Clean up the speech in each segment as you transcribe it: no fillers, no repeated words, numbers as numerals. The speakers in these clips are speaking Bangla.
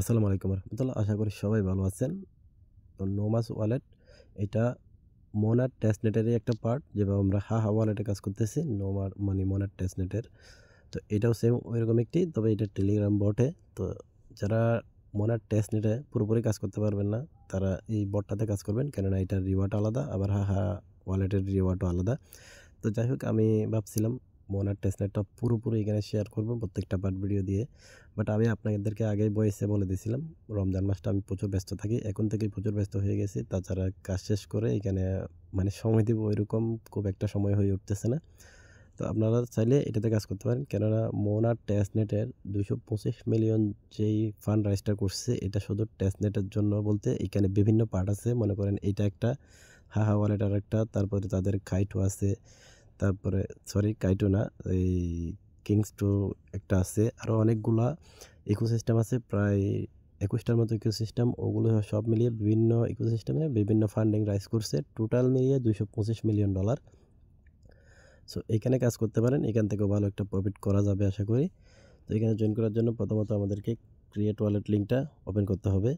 আসসালামু আলাইকুম রহমতুল্লাহ। আশা করি সবাই ভালো আছেন। তো নোমাস ওয়ালেট এটা মোনার টেস্টনেটেরই একটা পার্ট। যেভাবে আমরা হাহা ওয়ালেটে কাজ করতেছি মোনার টেস্টনেটের। তো এটাও সেম ওইরকম একটি, তবে এটা টেলিগ্রাম বটে। তো যারা মোনার টেস্টনেটে পুরোপুরি কাজ করতে পারবেন না, তারা এই বটটাতে কাজ করবেন, কেননা এটার রিওয়ার্ড আলাদা, আবার হাহা ওয়ালেটের রিওয়ার্ডও আলাদা। তো যাই হোক, আমি ভাবছিলাম মোনার টেস্টনেটটা পুরোপুরি এখানে শেয়ার করব প্রত্যেকটা পার্ট ভিডিও দিয়ে। বাট আমি আপনাদেরকে আগেই ভয়েসে বলে দিয়েছিলাম, রমজান মাসটা আমি প্রচুর ব্যস্ত থাকি, এখন থেকেই প্রচুর ব্যস্ত হয়ে গেছি। তাছাড়া কাজ শেষ করে এখানে সময় দিব ওইরকম খুব একটা সময় হয়ে উঠতেছে না। তো আপনারা চাইলে এটাতে কাজ করতে পারেন, কেননা মোনার টেস্টনেটের 225 মিলিয়ন যেই ফান্ড রাইজটা করছে, এটা শুধু টেস্টনেটের জন্য বলতে এখানে বিভিন্ন পার্ট আছে। মনে করেন এইটা একটা, হাহা ওয়ালেট আর একটা, তারপরে তাদের কাইটো আছে, তারপরে সরি কাইটো না, এই কিংস টু একটা আছে, আরও অনেকগুলা ইকোসিস্টেম আছে, প্রায় 21টার মতো ইকোসিস্টেম। ওগুলো সব মিলিয়ে বিভিন্ন ইকোসিস্টেমে বিভিন্ন ফান্ডিং রাইজ করছে, টোটাল মিলিয়ে $225 মিলিয়ন। সো এখানে কাজ করতে পারেন, এখান থেকেও ভালো একটা প্রফিট করা যাবে আশা করি। তো এখানে জয়েন করার জন্য প্রথমত আমাদেরকে ক্রিয়েট ওয়ালেট লিঙ্কটা ওপেন করতে হবে।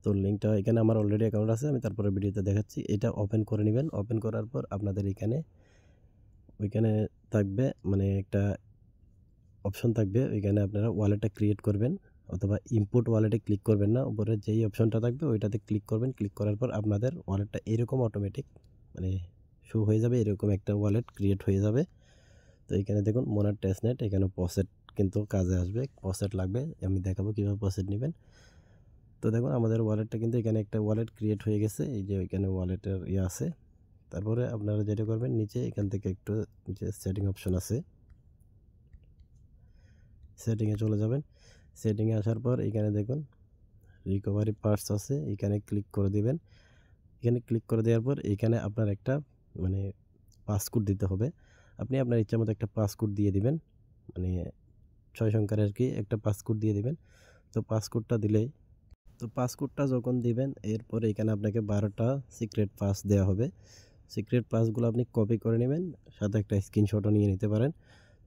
তো লিঙ্কটা এখানে আমার অলরেডি অ্যাকাউন্ট আছে, আমি তারপরে ভিডিওতে দেখাচ্ছি। এটা ওপেন করে নেবেন। ওপেন করার পর আপনাদের ওইখানে থাকবে একটা অপশন থাকবে, ওইখানে আপনারা ওয়ালেটটা ক্রিয়েট করবেন, অথবা ইম্পোর্ট ওয়ালেটে ক্লিক করবেন না, উপরে যেই অপশনটা থাকবে ওইটাতে ক্লিক করবেন। ক্লিক করার পর আপনাদের ওয়ালেটটা এরকম অটোমেটিক শো হয়ে যাবে, এরকম একটা ওয়ালেট ক্রিয়েট হয়ে যাবে। তো এখানে দেখুন মোনার টেস্টনেট, এখানে পসেট কিন্তু কাজে আসবে, পসেট লাগবে, আমি দেখাবো কীভাবে পসেট নেবেন। তো দেখুন আমাদের ওয়ালেটটা কিন্তু এখানে একটা ওয়ালেট ক্রিয়েট হয়ে গেছে, এই যে ওইখানে ওয়ালেটের আছে। তারপরে আপনারা যেটা করবেন, নিচে এখান থেকে একটু নিচে সেটিং অপশন আছে, সেটিংয়ে চলে যাবেন। সেটিংয়ে আসার পর এখানে দেখুন রিকভারি পার্টস আছে, এখানে ক্লিক করে দিবেন। এখানে ক্লিক করে দেওয়ার পর এখানে আপনার একটা মানে পাসকোড দিতে হবে। আপনি আপনার ইচ্ছা মতো একটা পাসকোড দিয়ে দিবেন, 6 সংখ্যার আর কি একটা পাসকোড দিয়ে দিবেন। তো পাসকোডটা দিলেই, তো পাসকোডটা যখন দিবেন, এরপরে এখানে আপনাকে 12টা সিক্রেট পাস দেওয়া হবে। সিক্রেট পাসগুলো আপনি কপি করে নেবেন, সাথে একটা স্ক্রিনশটও নিয়ে নিতে পারেন।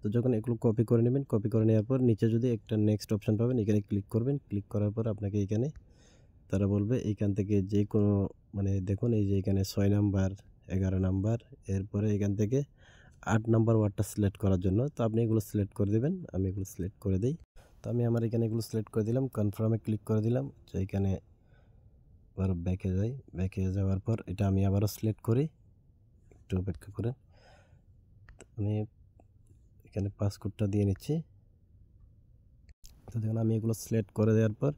তো যখন এগুলো কপি করে নেবেন, কপি করে নেওয়ার পর নিচে যদি একটা নেক্সট অপশন পাবেন, এখানে ক্লিক করবেন। ক্লিক করার পর আপনাকে এখানে তারা বলবে এইখান থেকে যে কোনো দেখুন এই যে এখানে 6 নাম্বার, 11 নাম্বার, এরপরে এখান থেকে 8 নাম্বার ওয়ার্ডটা সিলেক্ট করার জন্য। তো আপনি এগুলো সিলেক্ট করে দেবেন, আমি এগুলো সিলেক্ট করে দিই। তো আমি আমার এখানে এগুলো সিলেক্ট করে দিলাম, কনফার্মে ক্লিক করে দিলাম। তো এখানে আবার ব্যাকে যাই, ব্যাকে যাওয়ার পর এটা আমি আবারও সিলেক্ট করি, একটু অপেক্ষা করেন। আমি এখানে পাসকোডটা দিয়ে নিচ্ছি। তো দেখুন আমি এগুলো সিলেক্ট করে দেওয়ার পর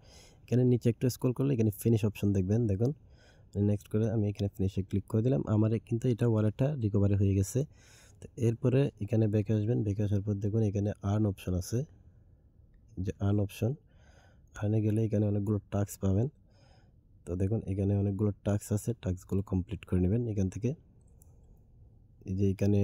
এখানে নিচে একটু স্ক্রল করলে এখানে ফিনিশ অপশন দেখবেন, দেখুন নেক্সট করে আমি এখানে ফিনিশে ক্লিক করে দিলাম। আমার কিন্তু এটা ওয়ালেটটা রিকভারি হয়ে গেছে। তো এরপরে এখানে ব্যাকে আসবেন, ব্যাকে আসার পর দেখুন এখানে আর্ন অপশন আছে, যে আর্ন অপশন, আর্নে গেলে এখানে অনেকগুলো টাস্ক পাবেন। তো দেখুন এখানে অনেকগুলো টাস্ক আছে, টাস্কগুলো কমপ্লিট করে নেবেন এখান থেকে। এই যে এখানে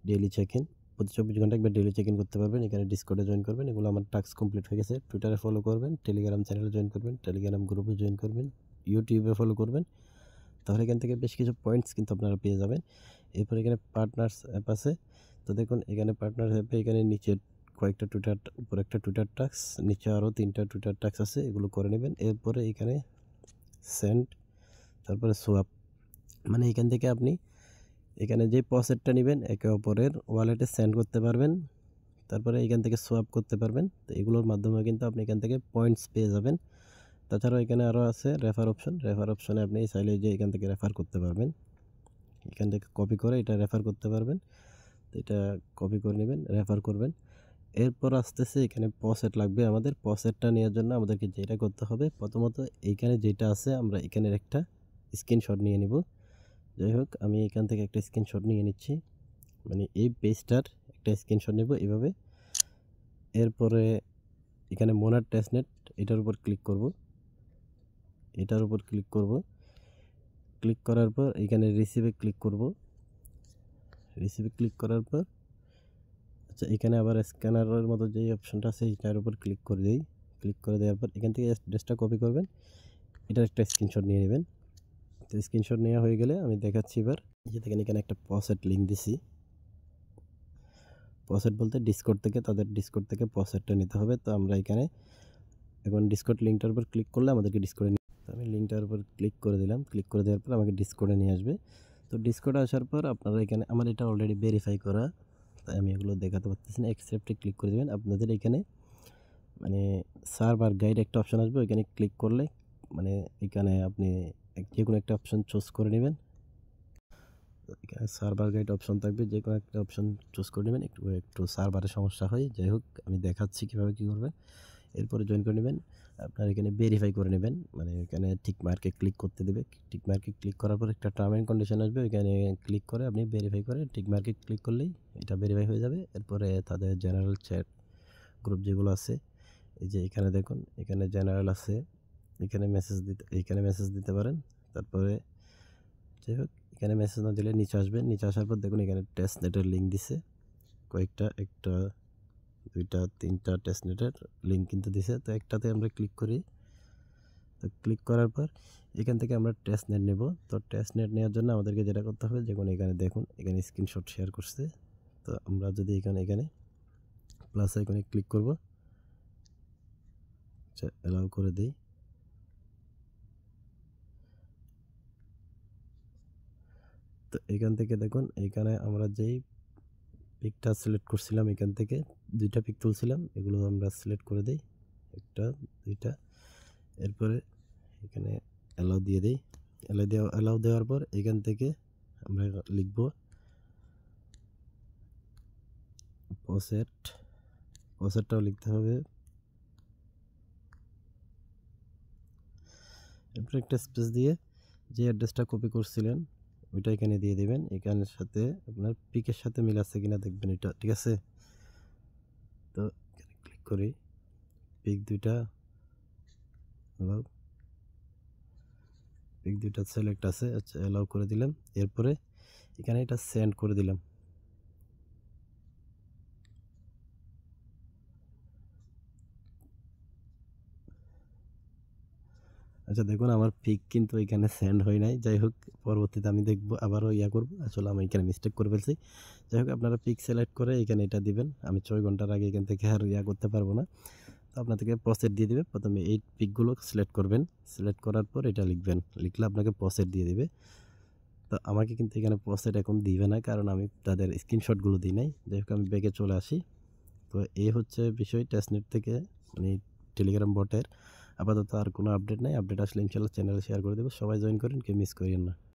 ডেইলি চেক ইন, প্রতি 24 ঘন্টা একবার ডেইলি চেক ইন করতে পারবেন। এখানে ডিসকর্ডে জয়েন করবেন, এগুলো আমার টাস্ক কমপ্লিট হয়ে গেছে। টুইটারে ফলো করবেন, টেলিগ্রাম চ্যানেলে জয়েন করবেন, টেলিগ্রাম গ্রুপে জয়েন করবেন, ইউটিউবে ফলো করবেন, তাহলে এখান থেকে বেশ কিছু পয়েন্টস কিন্তু আপনারা পেয়ে যাবেন। এরপর এখানে পার্টনার্স অ্যাপ আছে। তো দেখুন এখানে পার্টনার্স অ্যাপে এখানে নিচে কয়েকটা টুইটার, উপর একটা টুইটার টাস্ক, নিচে আরও 3টা টুইটার টাস্ক আছে, এগুলো করে নেবেন। এরপরে এখানে সেন্ড, তারপরে সোয়াপ, এখান থেকে আপনি এখানে যে পসেটটা নেবেন একে অপরের ওয়ালেটে সেন্ড করতে পারবেন, তারপরে এখান থেকে সোয়াপ করতে পারবেন। তো এগুলোর মাধ্যমে কিন্তু আপনি এখান থেকে পয়েন্টস পেয়ে যাবেন। তাছাড়াও এখানে আরও আছে রেফার অপশন, রেফার অপশনে আপনি চাইলে যে এখান থেকে রেফার করতে পারবেন, এখান থেকে কপি করে এটা রেফার করতে পারবেন। তো এটা কপি করে নেবেন, রেফার করবেন। এরপর আসতেছে এখানে পসেট লাগবে আমাদের। পসেটটা নেওয়ার জন্য আমাদেরকে যেটা করতে হবে, প্রথমত এইখানে যেটা আছে আমরা এখানের একটা স্ক্রিনশট নিয়ে নিব। যাই হোক আমি এখান থেকে একটা স্ক্রিনশট নিয়ে নিচ্ছি, এই পেজটার একটা স্ক্রিনশট নেব এভাবে। এরপরে এখানে মোনার টেস্টনেট, এটার উপর ক্লিক করব, এটার উপর ক্লিক করব। ক্লিক করার পর এখানে রিসিভে ক্লিক করব। রিসিভে ক্লিক করার পর আচ্ছা এখানে আবার স্ক্যানারের মতো যেই অপশনটা আছে এটার উপর ক্লিক করে দিই। ক্লিক করে দেওয়ার পর এখান থেকে অ্যাড্রেসটা কপি করবেন, এটার একটা স্ক্রিনশট নিয়ে নেবেন। তো স্ক্রিনশট নেওয়া হয়ে গেলে আমি দেখাচ্ছি এবার। এই যে দেখেন এখানে একটা পসেট লিঙ্ক দিছি, পসেট বলতে ডিসকর্ড থেকে, তাদের ডিসকর্ড থেকে পসেটটা নিতে হবে। তো আমরা এখানে এখন ডিসকর্ড লিঙ্কটার উপর ক্লিক করলে আমাদেরকে ডিসকর্ডে আমি লিঙ্কটার উপর ক্লিক করে দিলাম। ক্লিক করে দেওয়ার পর আমাকে ডিসকর্ডে নিয়ে আসবে। তো ডিসকর্ডে আসার পর আপনারা এখানে আমার এটা অলরেডি ভেরিফাই করা, তাই আমি এগুলো দেখাতে পারতেছি না। অ্যাকসেপ্টে ক্লিক করে দেবেন। আপনাদের এখানে মানে সার্ভার গাইড একটা অপশন আসবে, ওইখানে ক্লিক করলে মানে এখানে আপনি যে কোনো একটা অপশন চুজ করে নেবেন। এখানে সার্ভার গাইড অপশন থাকবে, যে কোনো একটা অপশন চুজ করে নেবেন। একটু সার্ভারের সমস্যা হয়, যাই হোক আমি দেখাচ্ছি কীভাবে কী করবেন। এরপরে জয়েন করে নেবেন। আপনার এখানে ভেরিফাই করে নেবেন, মানে এখানে টিক মার্কে ক্লিক করতে দেবে। টিক মার্কে ক্লিক করার পর একটা টার্ম অ্যান্ড কন্ডিশন আসবে, ওইখানে ক্লিক করে আপনি ভেরিফাই করে টিক মার্কে ক্লিক করলেই এটা ভেরিফাই হয়ে যাবে। এরপরে তাদের জেনারেল চ্যাট গ্রুপ যেগুলো আছে, এই যে এখানে দেখুন, এখানে জেনারেল আছে, এখানে মেসেজ দিতে পারেন। তারপরে যাই হোক এখানে মেসেজ না দিলে নিচে আসবেন। নিচে আসার পর দেখুন এখানে টেস্ট নেটের লিঙ্ক দিছে কয়েকটা, একটা দুইটা তিনটা টেস্ট নেটের লিঙ্ক কিন্তু দিছে। তো একটাতে আমরা ক্লিক করি। তো ক্লিক করার পর এখান থেকে আমরা টেস্ট নেট নেব। তো টেস্ট নেট নেওয়ার জন্য আমাদেরকে যেটা করতে হবে, যেমন এখানে দেখুন এখানে স্ক্রিনশট শেয়ার করছে। তো আমরা যদি এখানে প্লাস আইকনে ক্লিক করব, অ্যালাউ করে দিই। তো এখান থেকে দেখুন এখানে আমরা যেই পিকটা সিলেক্ট করছিলাম, এখান থেকে দুইটা পিক তুলছিলাম, এগুলো আমরা সিলেক্ট করে দিই, একটা দুইটা। এরপরে এখানে অ্যালাউ দিয়ে দিই। অ্যালাউ দেওয়ার পর এখান থেকে আমরা লিখব পসেটটাও লিখতে হবে। এরপর একটা স্পেস দিয়ে যে অ্যাড্রেসটা কপি করছিলেন ওইটা এখানে দিয়ে দেবেন। এখানের সাথে আপনার পিকের সাথে মিল আছে কিনা দেখবেন এটা, ঠিক আছে। তো এখানে ক্লিক করি, পিক দুইটা সিলেক্ট আছে, আচ্ছা অ্যালাউ করে দিলাম। এরপরে এখানে এটা সেন্ড করে দিলাম। আচ্ছা দেখুন আমার পিক কিন্তু এখানে সেন্ড হয় নাই। যাই হোক পরবর্তীতে আমি দেখবো, আবারও করবো। আসলে আমি এখানে মিস্টেক করে ফেলছি। যাই হোক আপনারা পিক সিলেক্ট করে এখানে এটা দিবেন। আমি 6 ঘন্টার আগে এখান থেকে আর করতে পারবো না। তো আপনাদেরকে প্রসেট দিয়ে দিবে। প্রথমে এই পিকগুলো সিলেক্ট করবেন। সিলেক্ট করার পর এটা লিখবেন, লিখলে আপনাকে প্রসেট দিয়ে দিবে। তো আমাকে কিন্তু এখানে প্রসেট এখন দিবে না, কারণ আমি তাদের স্ক্রিনশটগুলো দিই নাই। যাই হোক আমি ব্যাকে চলে আসি। তো এই হচ্ছে বিষয় টেস্টনেট থেকে, মানে টেলিগ্রাম বটের। আপাতত আর কোনো আপডেট নাই। আপডেট আসলে ইনশাল্লাহ চ্যানেলে শেয়ার করে দেবো। সবাই জয়েন করেন, কেউ মিস করিয়েন না।